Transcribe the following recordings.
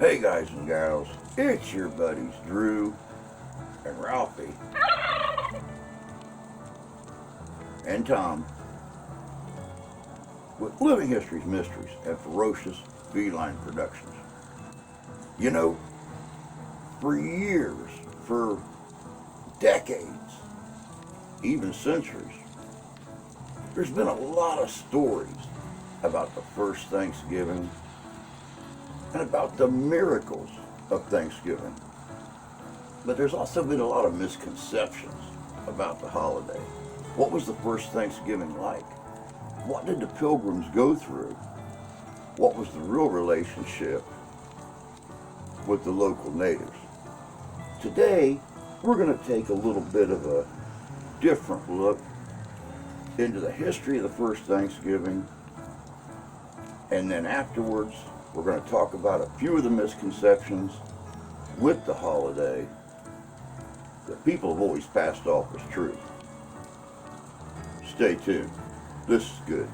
Hey guys and gals, it's your buddies Drew and Ralphie and Tom with Living History's Mysteries and Ferocious Feline Productions. You know, for years, for decades, even centuries, there's been a lot of stories about the first Thanksgiving and about the miracles of Thanksgiving. But there's also been a lot of misconceptions about the holiday. What was the first Thanksgiving like? What did the Pilgrims go through? What was the real relationship with the local natives? Today, we're going to take a little bit of a different look into the history of the first Thanksgiving, and then afterwards, we're going to talk about a few of the misconceptions with the holiday that people have always passed off as truth. Stay tuned. This is good.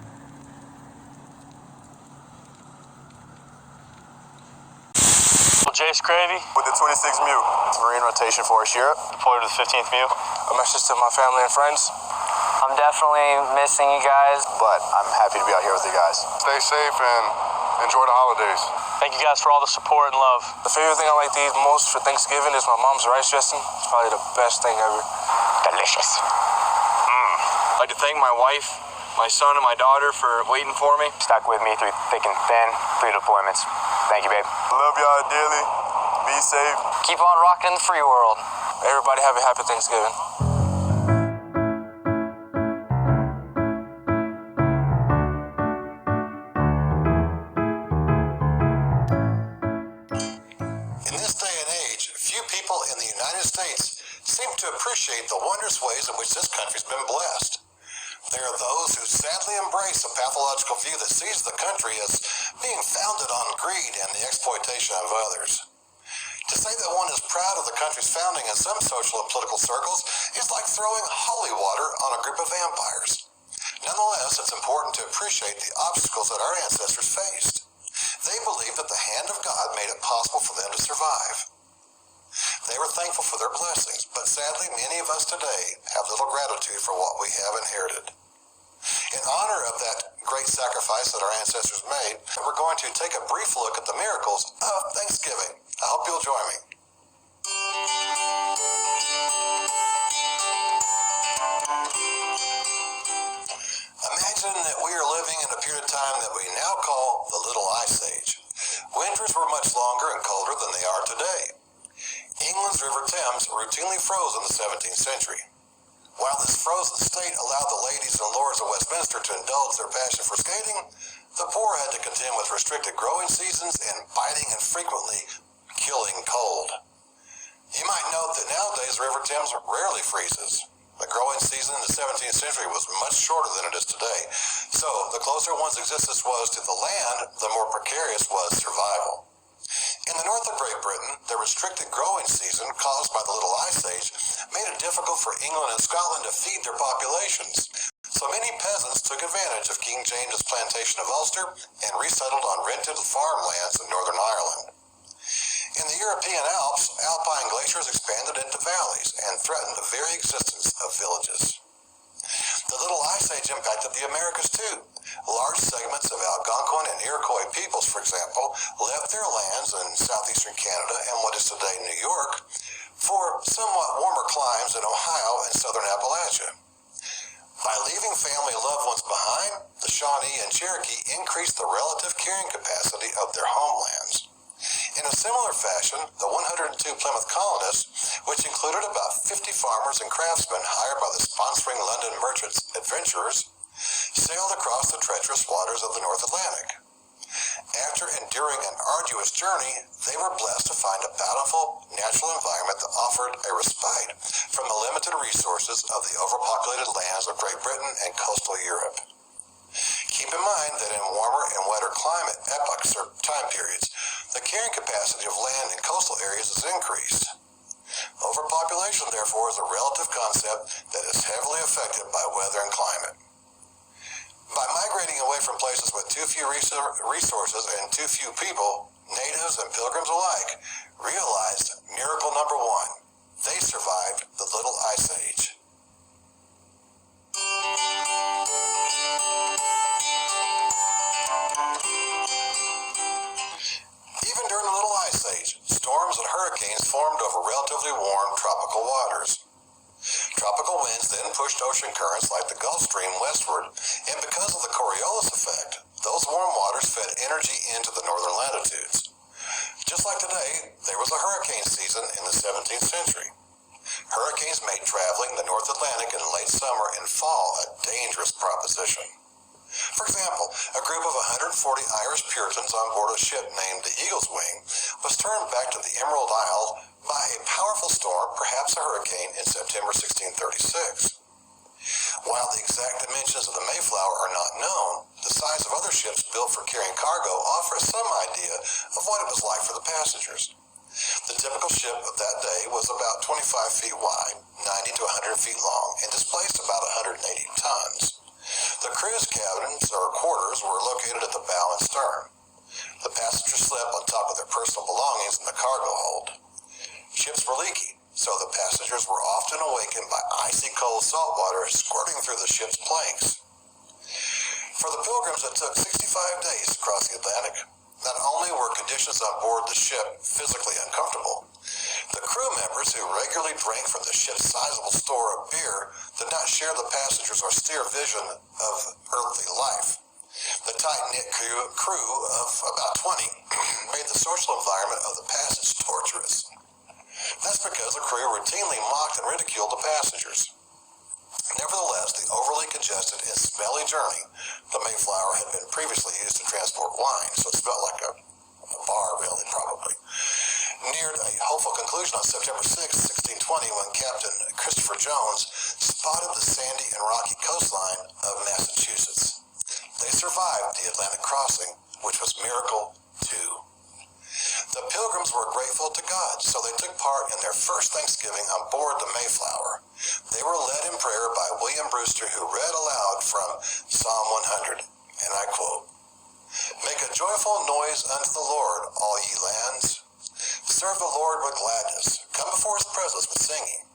Jace Cravey with the 26th Mute. Marine rotation for us, Europe. deployed with the 15th Mule. A message to my family and friends, I'm definitely missing you guys. but I'm happy to be out here with you guys. Stay safe and enjoy the holidays. Thank you guys for all the support and love. The favorite thing I like to eat most for Thanksgiving is my mom's rice dressing. It's probably the best thing ever. Delicious. I'd like to thank my wife, my son, and my daughter for waiting for me. Stuck with me through thick and thin, 3 deployments. Thank you, babe. Love y'all dearly. Be safe. Keep on rocking in the free world. Everybody have a happy Thanksgiving. In this day and age, few people in the United States seem to appreciate the wondrous ways in which this country's been blessed. There are those who sadly embrace a pathological view that sees the country as being founded on greed and the exploitation of others. To say that one is proud of the country's founding in some social and political circles is like throwing holy water on a group of vampires. Nonetheless, it's important to appreciate the obstacles that our ancestors faced. They believed that the hand of God made it possible for them to survive. They were thankful for their blessings, but sadly many of us today have little gratitude for what we have inherited. In honor of that great sacrifice that our ancestors made, we're going to take a brief look at the miracles of Thanksgiving. I hope you'll join me. Imagine that we are living in a period of time that we now call the Little Ice Age. Winters were much longer and colder than they are today. England's River Thames routinely froze in the 17th century. While this frozen state allowed the ladies and lords of Westminster to indulge their passion for skating, the poor had to contend with restricted growing seasons and biting and frequently killing cold. You might note that nowadays the River Thames rarely freezes. The growing season in the 17th century was much shorter than it is today, so the closer one's existence was to the land, the more precarious was survival. In the north of Great Britain, the restricted growing season caused by the Little Ice Age made it difficult for England and Scotland to feed their populations, so many peasants took advantage of King James's plantation of Ulster and resettled on rented farmlands in Northern Ireland. In the European Alps, alpine glaciers expanded into valleys and threatened the very existence of villages. The Little Ice Age impacted the Americas too. Large segments of Algonquin and Iroquois peoples, for example, left their lands in southeastern Canada and what is today New York for somewhat warmer climes in Ohio and southern Appalachia. By leaving family and loved ones behind, the Shawnee and Cherokee increased the relative carrying capacity of their homelands. In a similar fashion, the 102 Plymouth colonists, which included about 50 farmers and craftsmen hired by the sponsoring London merchants adventurers, sailed across the treacherous waters of the North Atlantic. After enduring an arduous journey, they were blessed to find a bountiful natural environment that offered a respite from the limited resources of the overpopulated lands of Great Britain and coastal Europe. Keep in mind that in warmer and wetter climate epochs or time periods, the carrying capacity of land in coastal areas is increased. Overpopulation, therefore, is a relative concept that is heavily affected by weather and climate. By migrating away from places with too few resources and too few people, natives and pilgrims alike realized miracle number one. They survived the Little Ice Age. Even during the Little Ice Age, storms and hurricanes formed over relatively warm tropical waters. Tropical winds then pushed ocean currents like the Gulf Stream westward, and because of the Coriolis effect, those warm waters fed energy into the northern latitudes. Just like today, there was a hurricane season in the 17th century. Hurricanes made traveling the North Atlantic in late summer and fall a dangerous proposition. For example, a group of 140 Irish Puritans on board a ship named the Eagle's Wing was turned back to the Emerald Isle by a powerful storm, perhaps a hurricane, in September 1636. While the exact dimensions of the Mayflower are not known, the size of other ships built for carrying cargo offers some idea of what it was like for the passengers. The typical ship of that day was about 25 feet wide, 90 to 100 feet long, and displaced about 180 tons. The crew's cabins or quarters were located at the bow and stern. The passengers slept on top of their personal belongings in the cargo hold. Ships were leaky, so the passengers were often awakened by icy cold salt water squirting through the ship's planks. For the Pilgrims, it took 65 days to cross the Atlantic. Not only were conditions on board the ship physically uncomfortable, the crew members who regularly drank from the ship's sizable store of beer did not share the passengers' austere vision of earthly life. The tight-knit crew of about 20 made the social environment of the passage torturous. That's because the crew routinely mocked and ridiculed the passengers. Nevertheless, the overly congested and smelly journey, the Mayflower had been previously used to transport wine, so it smelled like a bar, really, probably, neared a hopeful conclusion on September 6, 1620, when Captain Christopher Jones spotted the sandy and rocky coastline of Massachusetts. They survived the Atlantic crossing, which was miracle 2. The Pilgrims were grateful to God, so they took part in their first Thanksgiving on board the Mayflower. They were led in prayer by William Brewster, who read aloud from Psalm 100, and I quote, "Make a joyful noise unto the Lord, all ye lands. Serve the Lord with gladness. Come before his presence with singing.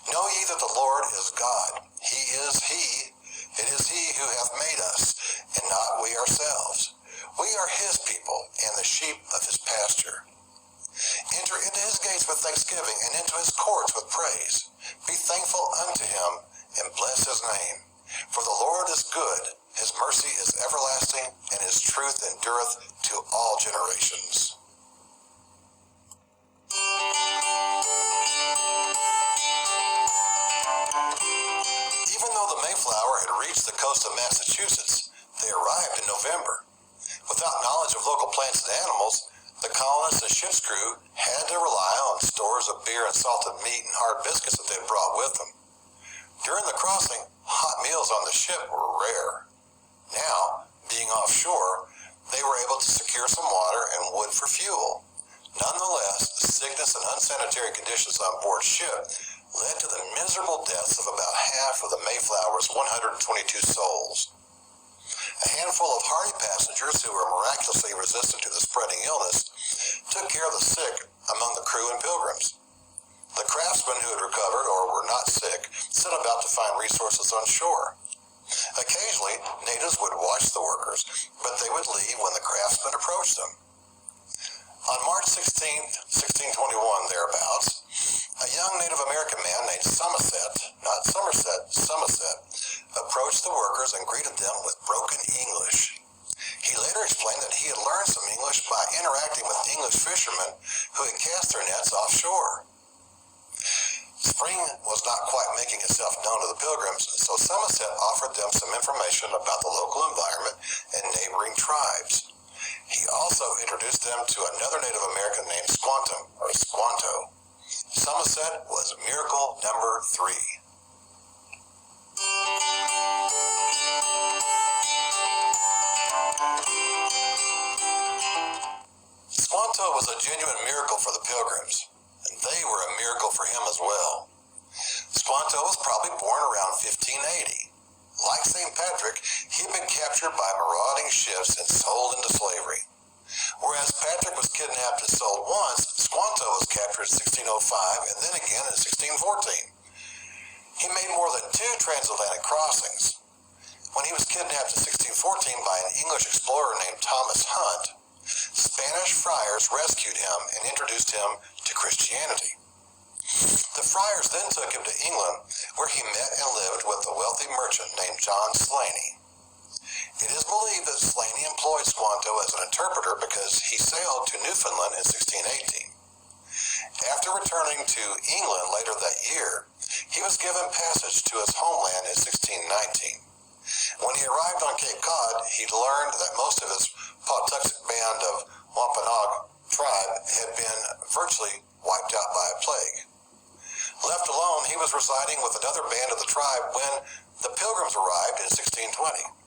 Know ye that the Lord is God. He is He. It is He who hath made us, and not we ourselves. We are his people, and the sheep of his pasture. Enter into his gates with thanksgiving, and into his courts with praise. Be thankful unto him, and bless his name. For the Lord is good, his mercy is everlasting, and his truth endureth to all generations." Even though the Mayflower had reached the coast of Massachusetts, they arrived in November. Without knowledge of local plants and animals, the colonists and ship's crew had to rely on stores of beer and salted meat and hard biscuits that they had brought with them. During the crossing, hot meals on the ship were rare. Now, being offshore, they were able to secure some water and wood for fuel. Nonetheless, the sickness and unsanitary conditions on board ship led to the miserable deaths of about half of the Mayflower's 122 souls. A handful of hardy passengers who were miraculously resistant to the spreading illness took care of the sick among the crew and Pilgrims. The craftsmen who had recovered or were not sick set about to find resources on shore. Occasionally, natives would watch the workers, but they would leave when the craftsmen approached them. On March 16, 1621, thereabouts, a young Native American man named Somerset approached the workers and greeted them with broken English. He later explained that he had learned some English by interacting with English fishermen who had cast their nets offshore. Spring was not quite making itself known to the Pilgrims, so Somerset offered them some information about the local environment and neighboring tribes. He also introduced them to another Native American named Squanto. Somerset was miracle number 3. Squanto was a genuine miracle for the Pilgrims, and they were a miracle for him as well. Squanto was probably born around 1580. Like St. Patrick, he'd been captured by marauding ships and sold into slavery. Whereas Patrick was kidnapped and sold once, Squanto was captured in 1605 and then again in 1614. He made more than 2 transatlantic crossings. When he was kidnapped in 1614 by an English explorer named Thomas Hunt, Spanish friars rescued him and introduced him to Christianity. The friars then took him to England, where he met and lived with a wealthy merchant named John Slaney. It is believed that Slaney employed Squanto as an interpreter because he sailed to Newfoundland in 1618. After returning to England later that year, he was given passage to his homeland in 1619. When he arrived on Cape Cod, he learned that most of his Pawtuxet band of Wampanoag tribe had been virtually wiped out by a plague. Left alone, he was residing with another band of the tribe when the Pilgrims arrived in 1620.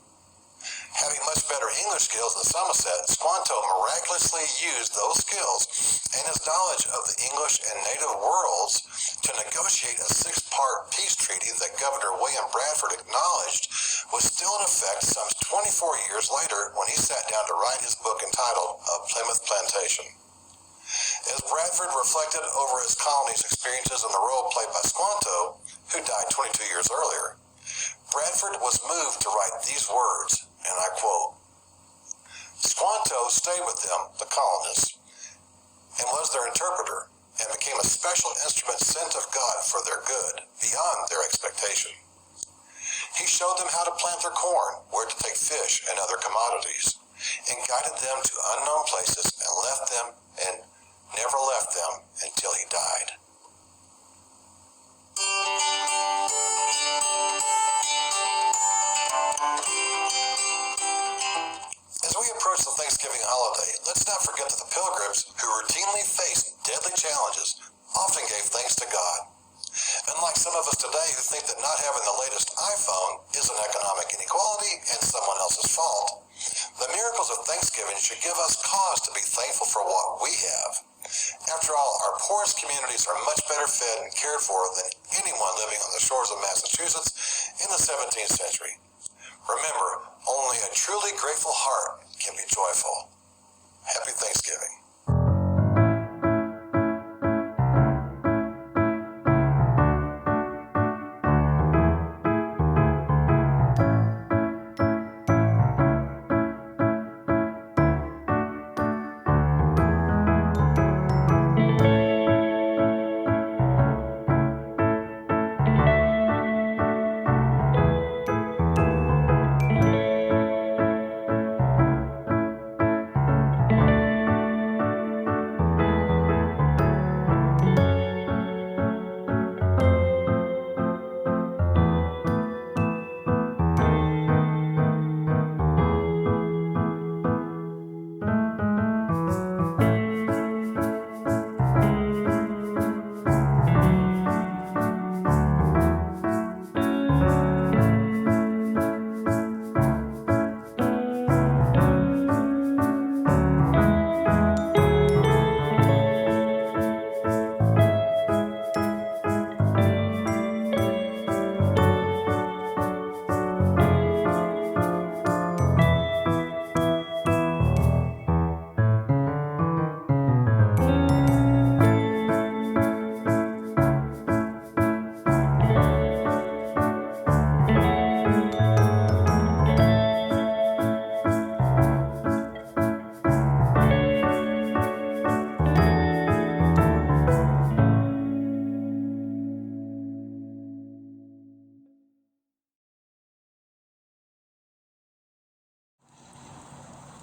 Having much better English skills than Somerset, Squanto miraculously used those skills and his knowledge of the English and native worlds to negotiate a 6-part peace treaty that Governor William Bradford acknowledged was still in effect some 24 years later when he sat down to write his book entitled A Plymouth Plantation. As Bradford reflected over his colony's experiences and the role played by Squanto, who died 22 years earlier, Bradford was moved to write these words, and I quote, "Squanto stayed with them, the colonists, and was their interpreter, and became a special instrument sent of God for their good, beyond their expectation. He showed them how to plant their corn, where to take fish and other commodities, and guided them to unknown places, and never left them until he died." As we approach the Thanksgiving holiday, let's not forget that the Pilgrims, who routinely faced deadly challenges, often gave thanks to God. Unlike some of us today who think that not having the latest iPhone is an economic inequality and someone else's fault, the miracles of Thanksgiving should give us cause to be thankful for what we have. After all, our poorest communities are much better fed and cared for than anyone living on the shores of Massachusetts in the 17th century. Remember, only a truly grateful heart can be joyful. Happy Thanksgiving.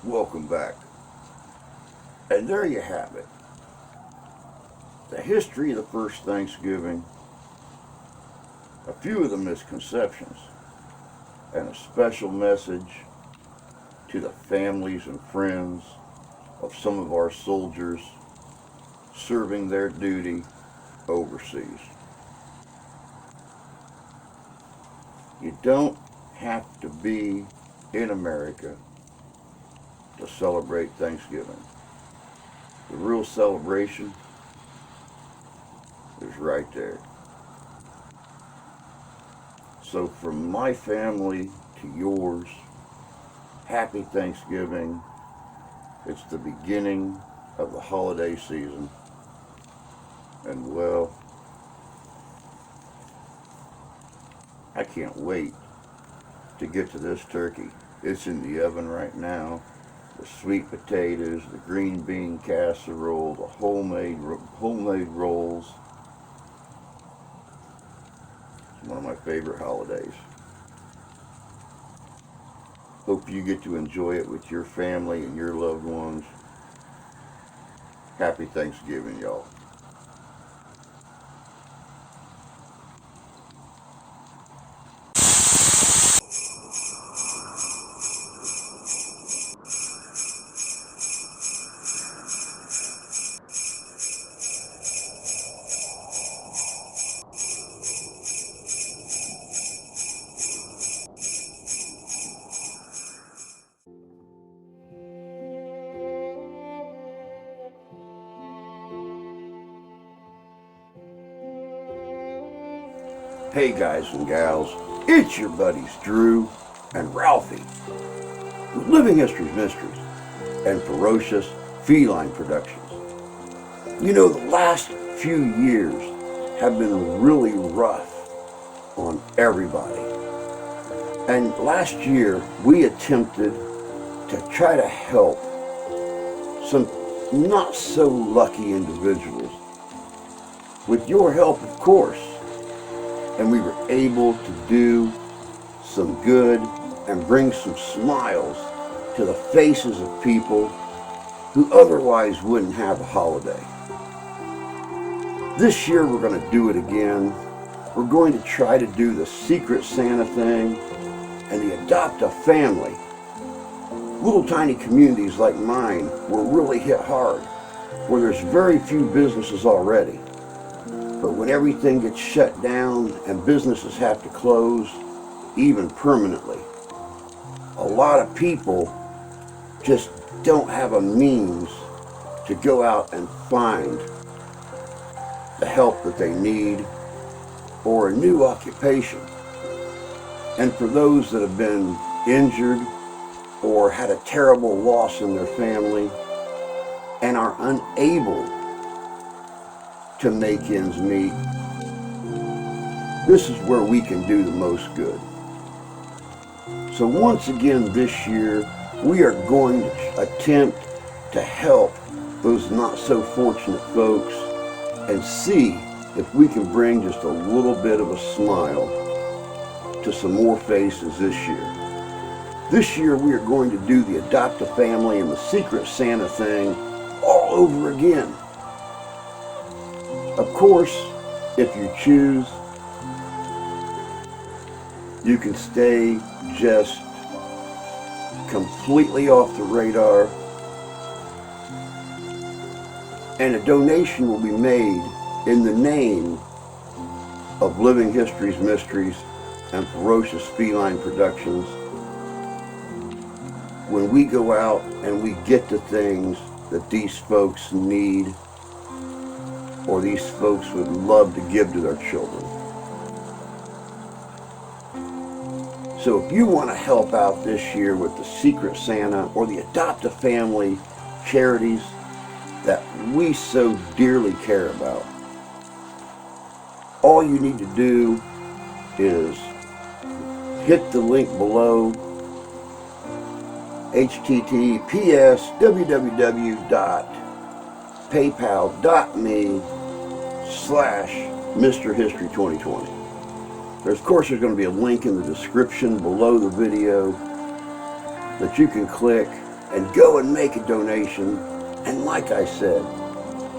Welcome back. And there you have it. The history of the first Thanksgiving, a few of the misconceptions, and a special message to the families and friends of some of our soldiers serving their duty overseas. You don't have to be in America to celebrate Thanksgiving. The real celebration is right there. So from my family to yours, happy Thanksgiving. It's the beginning of the holiday season. And well, I can't wait to get to this turkey. It's in the oven right now. The sweet potatoes, the green bean casserole, the homemade rolls. It's one of my favorite holidays. Hope you get to enjoy it with your family and your loved ones. Happy Thanksgiving, y'all. Hey guys and gals, it's your buddies Drew and Ralphie with Living History's Mysteries and Ferocious Feline Productions. You know, the last few years have been really rough on everybody. And last year we attempted to try to help some not so lucky individuals with your help, of course. And we were able to do some good and bring some smiles to the faces of people who otherwise wouldn't have a holiday. This year we're going to do it again. We're going to try to do the Secret Santa thing and the Adopt a Family. Little tiny communities like mine were really hit hard, where there's very few businesses already. But when everything gets shut down and businesses have to close, even permanently, a lot of people just don't have a means to go out and find the help that they need or a new occupation. And for those that have been injured or had a terrible loss in their family and are unable to make ends meet, this is where we can do the most good. So once again this year, we are going to attempt to help those not so fortunate folks and see if we can bring just a little bit of a smile to some more faces this year. This year we are going to do the Adopt a Family and the Secret Santa thing all over again. Of course, if you choose, you can stay just completely off the radar, and a donation will be made in the name of Living History's Mysteries and Ferocious Feline Productions when we go out and we get the things that these folks need or these folks would love to give to their children. So if you want to help out this year with the Secret Santa or the Adopt a Family charities that we so dearly care about, all you need to do is hit the link below, https://paypal.me/MrHistory2020. Of course, there's going to be a link in the description below the video that you can click and go and make a donation. And like I said,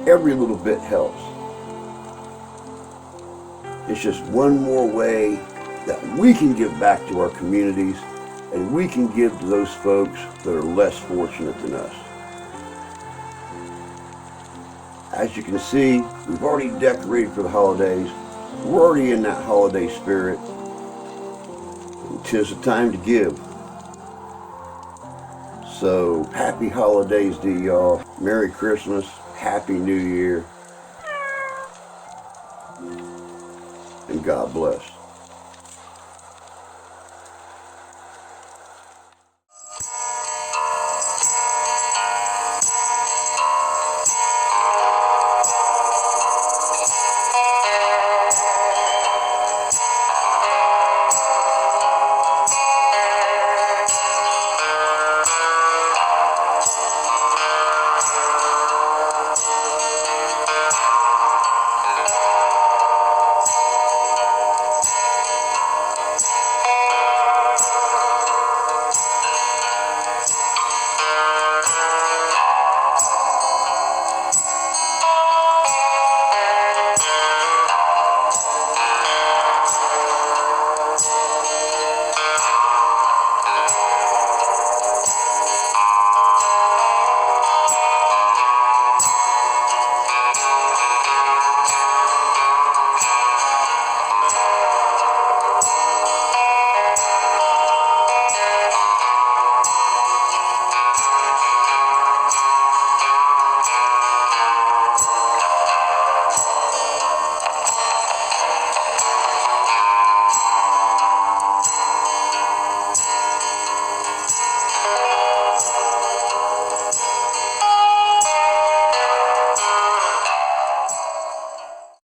every little bit helps. It's just one more way that we can give back to our communities and we can give to those folks that are less fortunate than us. As you can see, we've already decorated for the holidays. We're already in that holiday spirit. And 'tis the time to give. So, happy holidays to y'all. Merry Christmas. Happy New Year. And God bless.